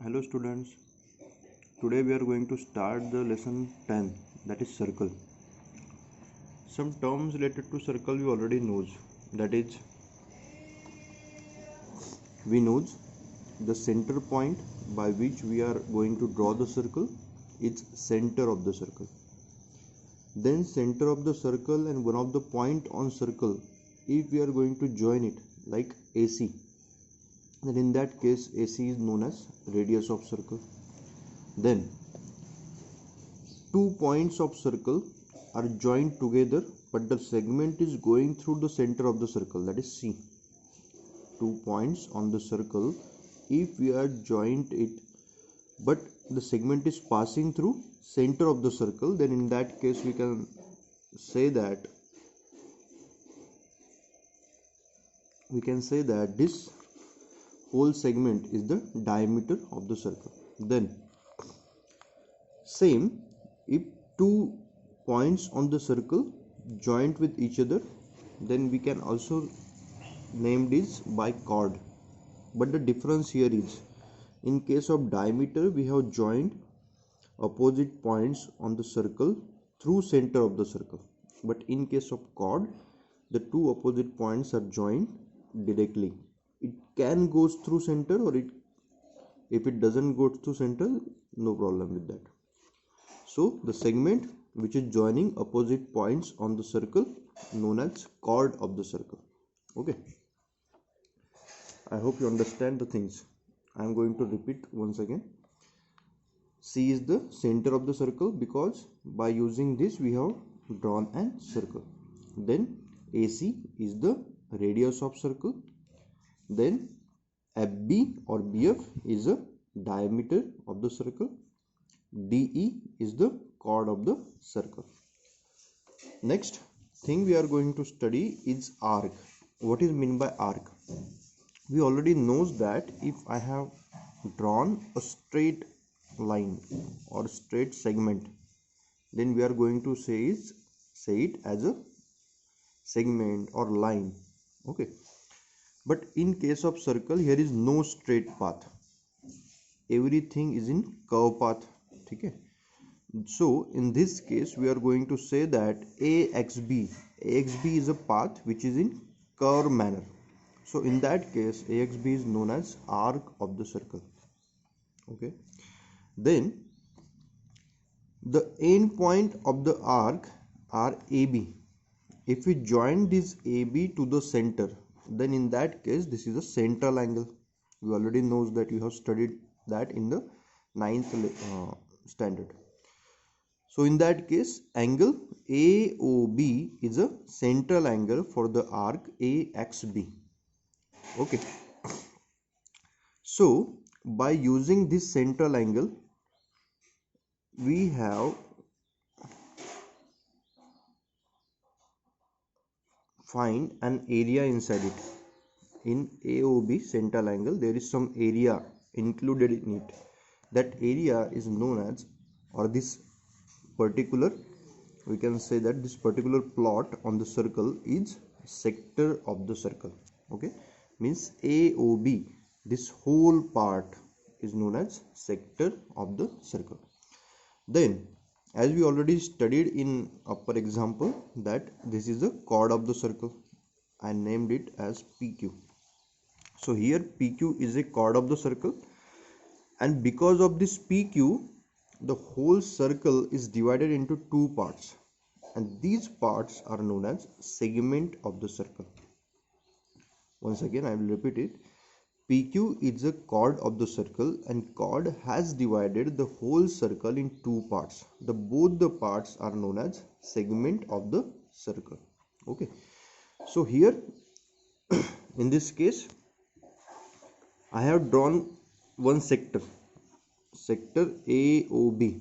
Hello students, today we are going to start the lesson 10, that is circle. Some terms related to circle we already knows, that is we knows the center point by which we are going to draw the circle is center of the circle. Then center of the circle and one of the point on circle, if we are going to join it like AC, then in that case AC is known as radius of circle. Then two points of circle are joined together but the segment is going through the center of the circle, that is C. Two points on the circle, if we are joined it but the segment is passing through center of the circle, then in that case we can say that this whole segment is the diameter of the circle. Then same, if two points on the circle joined with each other, then we can also name this by chord. But the difference here is, in case of diameter we have joined opposite points on the circle through center of the circle, but in case of chord the two opposite points are joined directly. It can goes through center, or if it doesn't go through center, no problem with that. So the segment which is joining opposite points on the circle known as chord of the circle. Okay, I hope you understand the things. I am going to repeat once again. C is the center of the circle because by using this we have drawn a circle. Then AC is the radius of circle. Then FB or BF is the diameter of the circle. DE is the chord of the circle. Next thing we are going to study is arc. What is meant by arc? We already knows that if I have drawn a straight line or straight segment, then we are going to say it as a segment or line. Okay, but in case of circle here is no straight path, everything is in curve path. Okay, so in this case we are going to say that AXB is a path which is in curve manner. So in that case AXB is known as arc of the circle. Okay, then the end point of the arc are AB. If we join this AB to the center, then in that case this is a central angle. You already knows that, you have studied that in the 9th standard. So in that case angle AOB is a central angle for the arc AXB. Okay, so by using this central angle we have find an area inside it. In AOB central angle there is some area included in it. That area is known as, or this particular, we can say that this particular plot on the circle is sector of the circle. Okay, means AOB, this whole part is known as sector of the circle. Then as we already studied in upper example that this is the chord of the circle, I named it as PQ. So here PQ is a chord of the circle, and because of this PQ the whole circle is divided into two parts, and these parts are known as segment of the circle. Once again I will repeat it. PQ is a chord of the circle, and chord has divided the whole circle in two parts. Both the parts are known as segment of the circle. Okay, so here in this case I have drawn one sector AOB,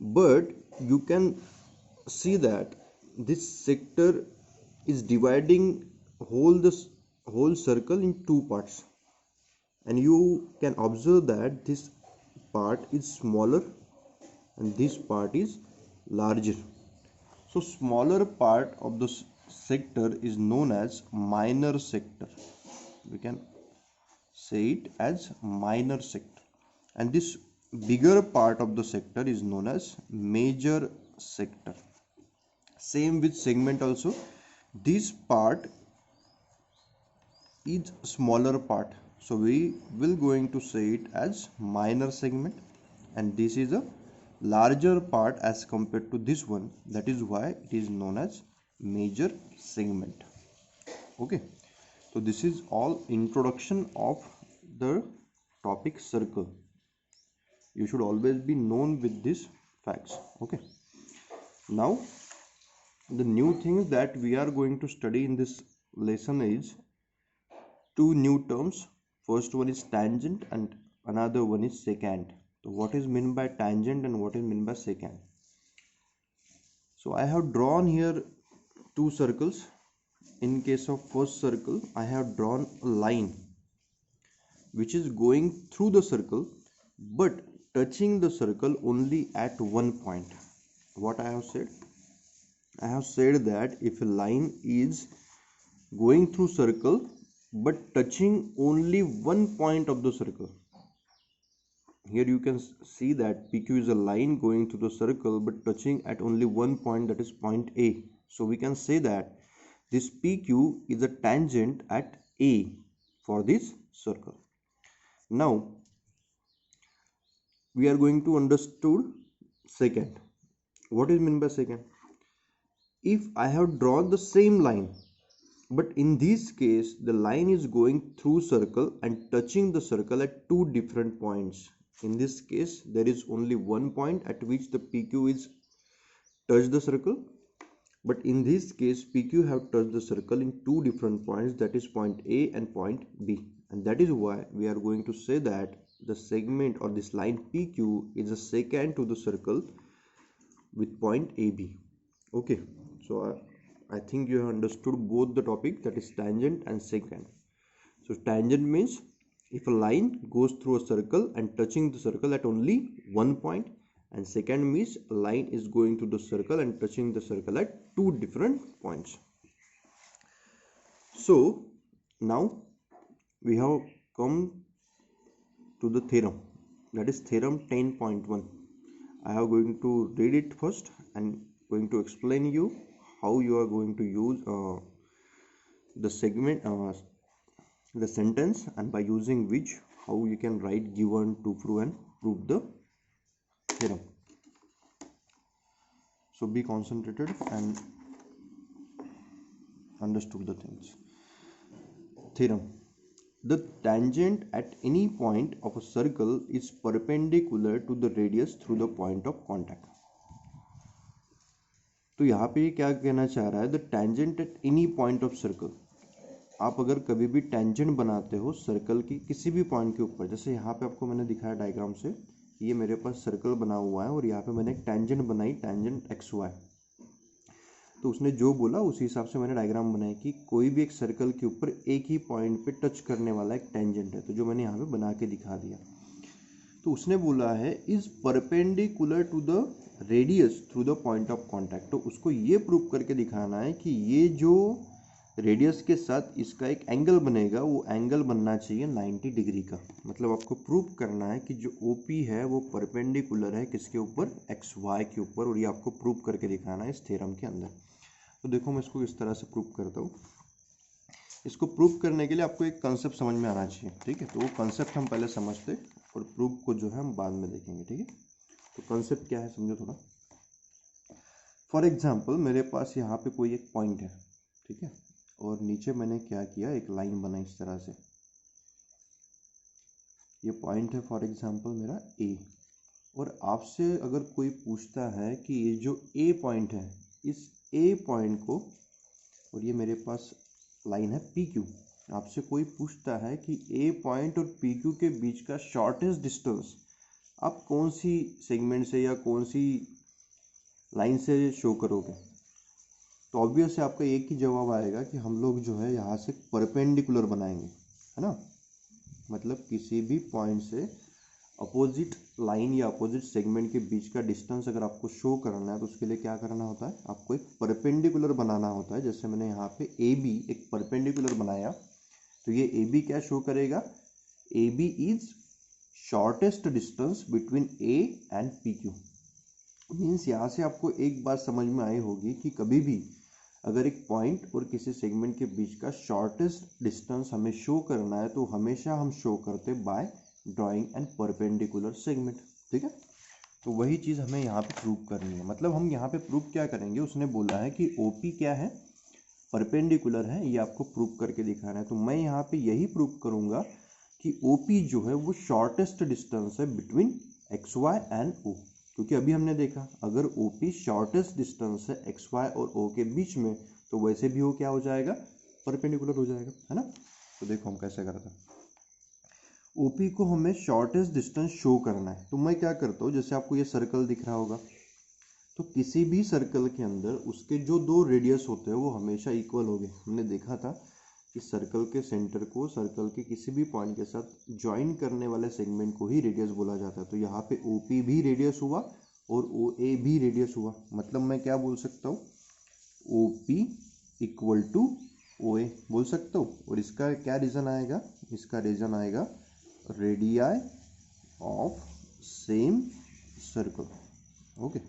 but you can see that this sector is dividing whole circle in two parts, and you can observe that this part is smaller and this part is larger. So smaller part of the sector is known as minor sector. We can say it as minor sector, and this bigger part of the sector is known as major sector. Same with segment also, this part is smaller part, so we will going to say it as minor segment, and this is a larger part as compared to this one, that is why it is known as major segment. Okay, so this is all introduction of the topic circle. You should always be known with these facts. Okay, now the new things that we are going to study in this lesson is two new terms. First one is tangent and another one is secant. So what is meant by tangent and what is meant by secant? So I have drawn here two circles. In case of first circle, I have drawn a line which is going through the circle but touching the circle only at one point. What I have said? I have said that if a line is going through circle but touching only one point of the circle, here you can see that PQ is a line going through the circle but touching at only one point, that is point A. So we can say that this PQ is a tangent at A for this circle. Now we are going to understood secant. What is meant by secant? If I have drawn the same line, but in this case the line is going through circle and touching the circle at two different points. In this case there is only one point at which the PQ is touch the circle, but in this case PQ have touched the circle in two different points, that is point A and point B, and that is why we are going to say that the segment or this line PQ is a secant to the circle with point AB. Okay, so I think you have understood both the topic, that is tangent and secant. So tangent means if a line goes through a circle and touching the circle at only one point, and secant means a line is going through the circle and touching the circle at two different points. So now we have come to the theorem, that is theorem 10.1. I am going to read it first and going to explain you how you are going to use the segment the sentence, and by using which how you can write given, to prove and prove the theorem. So be concentrated and understood the things. Theorem: the tangent at any point of a circle is perpendicular to the radius through the point of contact. तो यहाँ पे क्या कहना चाह रहा है, the tangent at any point of circle. आप अगर कभी भी टेंजेंट बनाते हो सर्कल की किसी भी पॉइंट के ऊपर, जैसे यहाँ पे आपको मैंने दिखाया डायग्राम से, ये मेरे पास सर्कल बना हुआ है और यहाँ पे मैंने एक टेंजेंट बनाई, टेंजेंट एक्स वाई, तो उसने जो बोला उसी हिसाब से मैंने डायग्राम बनाई कि कोई भी एक सर्कल के ऊपर एक ही पॉइंट पे टच करने वाला एक टेंजेंट है, तो जो मैंने यहाँ पे बना के दिखा दिया, तो उसने बोला है is perpendicular to the radius through the point of contact. तो उसको ये प्रूव करके दिखाना है कि ये जो रेडियस के साथ इसका एक एंगल बनेगा वो एंगल बनना चाहिए 90 डिग्री का। मतलब आपको प्रूव करना है कि जो OP है वो परपेंडिकुलर है किसके ऊपर, XY के ऊपर, और ये आपको प्रूव करके दिखाना है इस थ्योरम के अंदर। तो देखो मैं इसको इस तरह से प्रूव करता हूँ। इसको प्रूव करने के लिए आपको एक कंसेप्ट समझ में आना चाहिए, ठीक है। तो वो कंसेप्ट हम पहले समझते और प्रूफ को जो है हम बाद में देखेंगे, ठीक है। तो कंसेप्ट क्या है समझो थोड़ा। फॉर एग्जाम्पल मेरे पास यहाँ पे कोई एक पॉइंट है, ठीक है, और नीचे मैंने क्या किया, एक लाइन बनाई इस तरह से। ये पॉइंट है फॉर एग्जांपल मेरा A, और आपसे अगर कोई पूछता है कि ये जो A पॉइंट है, इस A पॉइंट को, और ये मेरे पास लाइन है PQ, आपसे कोई पूछता है कि A पॉइंट और PQ के बीच का शॉर्टेस्ट डिस्टेंस आप कौन सी सेगमेंट से या कौन सी लाइन से शो करोगे, तो ऑब्वियसली आपका एक ही जवाब आएगा कि हम लोग जो है यहाँ से परपेंडिकुलर बनाएंगे, है ना। मतलब किसी भी पॉइंट से अपोजिट लाइन या अपोजिट सेगमेंट के बीच का डिस्टेंस अगर आपको शो करना है तो उसके लिए क्या करना होता है, आपको एक परपेंडिकुलर बनाना होता है। जैसे मैंने यहाँ पे AB एक परपेंडिकुलर बनाया, तो ये AB क्या शो करेगा, a b is shortest distance between a and p q. Means यहाँ से आपको एक बात समझ में आई होगी कि कभी भी अगर एक पॉइंट और किसी सेगमेंट के बीच का शॉर्टेस्ट डिस्टेंस हमें शो करना है तो हमेशा हम शो करते by drawing and perpendicular segment. ठीक है, तो वही चीज़ हमें यहाँ पे प्रूव करनी है। मतलब हम यहाँ पे प्रूव क्या करेंगे, उसने बोला है कि ओपी क्या है, परपेंडिकुलर है, ये आपको प्रूव करके दिखाना है। तो मैं यहाँ पे यही प्रूव करूँगा कि ओपी जो है वो शॉर्टेस्ट डिस्टेंस है बिटवीन एक्स वाई एंड ओ। क्योंकि अभी हमने देखा अगर ओपी शॉर्टेस्ट डिस्टेंस है एक्स वाई और ओ के बीच में तो वैसे भी वो क्या हो जाएगा, परपेंडिकुलर हो जाएगा, है ना। तो देखो हम कैसे करते हैं। ओपी को हमें शॉर्टेस्ट डिस्टेंस शो करना है, तो मैं क्या करता हूँ, जैसे आपको ये सर्कल दिख रहा होगा, तो किसी भी सर्कल के अंदर उसके जो दो रेडियस होते हैं वो हमेशा इक्वल हो गए। हमने देखा था कि सर्कल के सेंटर को सर्कल के किसी भी पॉइंट के साथ ज्वाइन करने वाले सेगमेंट को ही रेडियस बोला जाता है। तो यहाँ पे ओपी भी रेडियस हुआ और ओ ए भी रेडियस हुआ। मतलब मैं क्या बोल सकता हूँ, ओपी इक्वल टू ओ ए बोल सकता हूँ। और इसका क्या रीज़न आएगा, इसका रीज़न आएगा radii of same circle. Okay,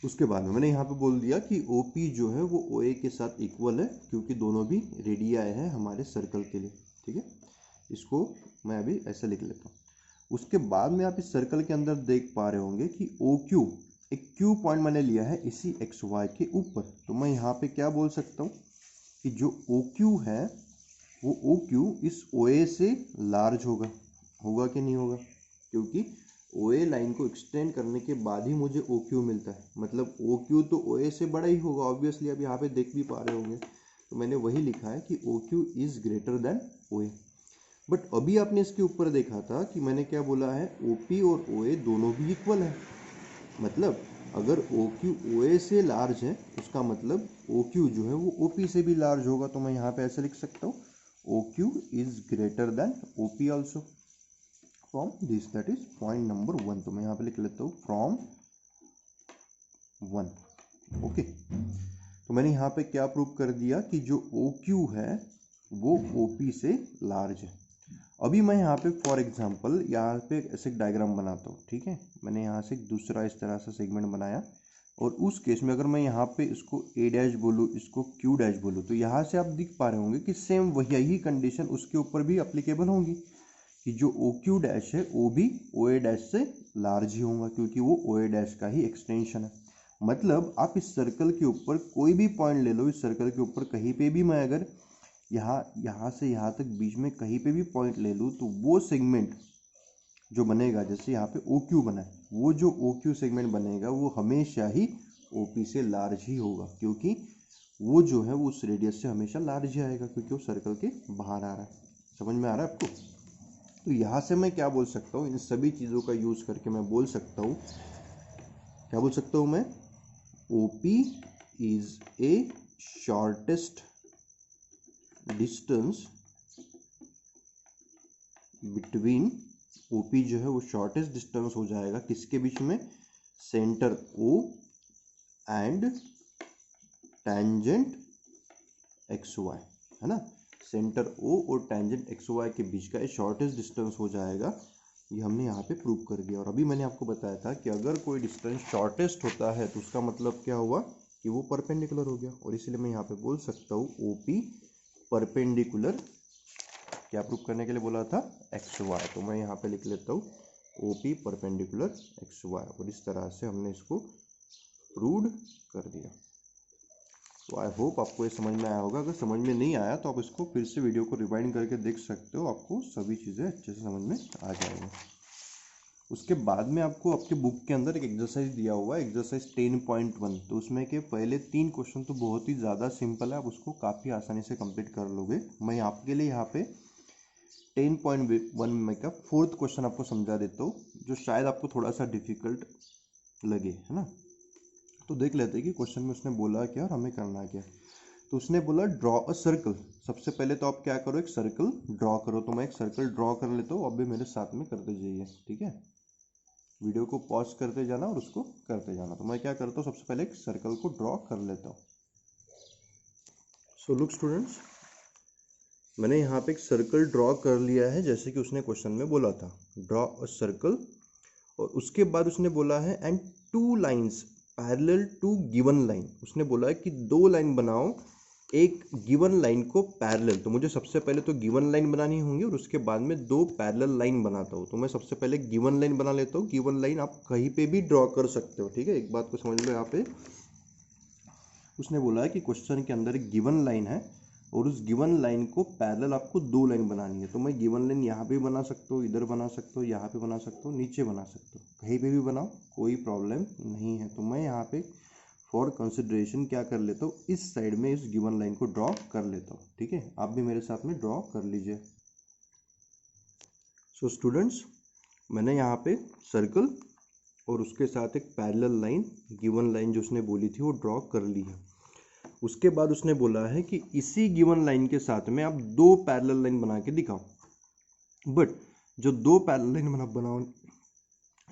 उसके बाद में मैंने यहाँ पे बोल दिया कि OP जो है वो OA के साथ इक्वल है क्योंकि दोनों भी रेडियाई है हमारे सर्कल के लिए। ठीक है, इसको मैं अभी ऐसे लिख लेता हूँ। उसके बाद में आप इस सर्कल के अंदर देख पा रहे होंगे कि OQ एक Q पॉइंट मैंने लिया है इसी XY के ऊपर। तो मैं यहाँ पे क्या बोल सकता हूँ कि जो OQ है वो OQ इस OA से लार्ज होगा। होगा कि नहीं होगा, क्योंकि OA लाइन को एक्सटेंड करने के बाद ही मुझे OQ मिलता है। मतलब OQ तो OA से बड़ा ही होगा ऑब्वियसली, अब यहाँ पे देख भी पा रहे होंगे। तो मैंने वही लिखा है कि OQ is greater than OA। But अभी आपने इसके ऊपर देखा था कि मैंने क्या बोला है, OP और OA दोनों भी इक्वल है। मतलब अगर OQ OA से लार्ज है उसका मतलब OQ जो है वो OP से भी लार्ज होगा। तो मैं यहाँ पे ऐसे लिख सकता हूँ OQ is greater than OP also from this, that is point number 1। तो मैं यहाँ पे लिख लेता हूँ फ्रॉम 1। ओके, तो मैंने यहाँ पे क्या प्रूव कर दिया कि जो OQ है वो OP से लार्ज है। अभी मैं यहाँ पे फॉर एग्जांपल यहाँ पे ऐसे डायग्राम बनाता हूँ। ठीक है, मैंने यहाँ से दूसरा इस तरह से सेगमेंट बनाया और उस केस में अगर मैं यहाँ पे इसको A डैश बोलूँ, इसको Q डैश बोलूँ, तो यहाँ से आप दिख पा रहे होंगे कि सेम वही कंडीशन उसके ऊपर भी अप्लीकेबल होंगी कि जो OQ डैश है वो भी OA डैश से लार्ज ही होगा क्योंकि वो OA डैश का ही एक्सटेंशन है। मतलब आप इस सर्कल के ऊपर कोई भी पॉइंट ले लो, इस सर्कल के ऊपर कहीं पे भी मैं अगर यहाँ से यहाँ तक बीच में कहीं पे भी पॉइंट ले लूँ तो वो सेगमेंट जो बनेगा, जैसे यहाँ पे OQ बना है, वो जो OQ सेगमेंट बनेगा वो हमेशा ही OP से लार्ज ही होगा क्योंकि वो जो है वो उस रेडियस से हमेशा लार्ज ही आएगा क्योंकि वो सर्कल के बाहर आ रहा है। समझ में आ रहा है आपको। तो यहाँ से मैं क्या बोल सकता हूँ, इन सभी चीज़ों का यूज़ करके मैं बोल सकता हूँ, क्या बोल सकता हूँ मैं, OP is a shortest distance between, OP जो है वो शॉर्टेस्ट डिस्टेंस हो जाएगा किसके बीच में, centre O and tangent XY, है ना। सेंटर O और टेंजेंट XY के बीच का शॉर्टेस्ट डिस्टेंस हो जाएगा। ये हमने यहाँ पे प्रूव कर दिया। और अभी मैंने आपको बताया था कि अगर कोई डिस्टेंस शॉर्टेस्ट होता है तो उसका मतलब क्या हुआ कि वो परपेंडिकुलर हो गया। और इसलिए मैं यहाँ पे बोल सकता हूँ OP परपेंडिकुलर, क्या प्रूव करने के लिए बोला था, XY। तो मैं यहाँ पे लिख लेता हूँ OP परपेंडिकुलर XY। और इस तरह से हमने इसको प्रूव कर दिया। तो आई होप आपको ये समझ में आया होगा। अगर समझ में नहीं आया तो आप इसको फिर से वीडियो को रिवाइंड करके देख सकते हो, आपको सभी चीज़ें अच्छे से समझ में आ जाएंगी। उसके बाद में आपको आपके बुक के अंदर एक एक्सरसाइज दिया हुआ है, एक्सरसाइज 10.1। तो उसमें के पहले 3 क्वेश्चन तो बहुत ही ज़्यादा सिंपल है, आप उसको काफ़ी आसानी से कंप्लीट कर लोगे। मैं आपके लिए यहाँ पे 10.1 में का 4th क्वेश्चन आपको समझा देता हूँ जो शायद आपको थोड़ा सा डिफिकल्ट लगे, है ना। तो देख लेते हैं कि क्वेश्चन में उसने बोला क्या और हमें करना क्या। तो उसने बोला ड्रॉ अ सर्कल। सबसे पहले तो आप क्या करो, एक सर्कल ड्रॉ करो। तो मैं एक सर्कल ड्रॉ कर लेता हूँ, अब भी मेरे साथ में करते जाइए, ठीक है। वीडियो को पॉज करते जाना और उसको करते जाना। तो मैं क्या करता हूँ, सबसे पहले एक सर्कल को ड्रॉ कर लेता हूँ। सो लुक स्टूडेंट्स, मैंने यहाँ पे एक सर्कल ड्रॉ कर लिया है जैसे कि उसने क्वेश्चन में बोला था, ड्रॉ अ सर्कल। और उसके बाद उसने बोला है and 2 lines parallel to given line. उसने बोला है कि 2 लाइन बनाओ एक गिवन लाइन को पैरेलल। तो मुझे सबसे पहले तो गिवन लाइन बनानी होंगी और उसके बाद में 2 पैरेलल लाइन बनाता हूँ। तो मैं सबसे पहले गिवन लाइन बना लेता हूँ। गिवन लाइन आप कहीं पे भी ड्रॉ कर सकते हो, ठीक है। एक बात को समझ लो, यहाँ पे उसने बोला है कि क्वेश्चन के अंदर एक गिवन लाइन है और उस गिवन लाइन को पैरेलल आपको 2 लाइन बनानी है। तो मैं गिवन लाइन यहाँ पे बना सकता हूँ, इधर बना सकता हूँ, यहाँ पे बना सकता हूँ, नीचे बना सकता हूँ, कहीं पे भी बनाओ, कोई प्रॉब्लम नहीं है। तो मैं यहाँ पे फॉर कंसिडरेशन क्या कर लेता हूँ, इस साइड में इस गिवन लाइन को ड्रॉ कर लेता हूँ, ठीक है। आप भी मेरे साथ में ड्रॉ कर लीजिए। सो स्टूडेंट्स, मैंने यहाँ पे सर्कल और उसके साथ एक पैरेलल लाइन, गिवन लाइन जो उसने बोली थी वो ड्रॉ कर ली है। उसके बाद उसने बोला है कि इसी गिवन लाइन के साथ में आप 2 पैरेलल लाइन बना के दिखाओ। बट जो 2 पैरेलल लाइन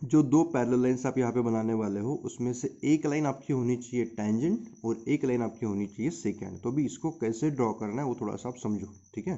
जो 2 पैरेलल लाइन्स आप यहाँ पे बनाने वाले हो उसमें से एक लाइन आपकी होनी चाहिए टेंजेंट और एक लाइन आपकी होनी चाहिए सेकेंड। तो अभी इसको कैसे ड्रॉ करना है वो थोड़ा सा आप समझो, ठीक है।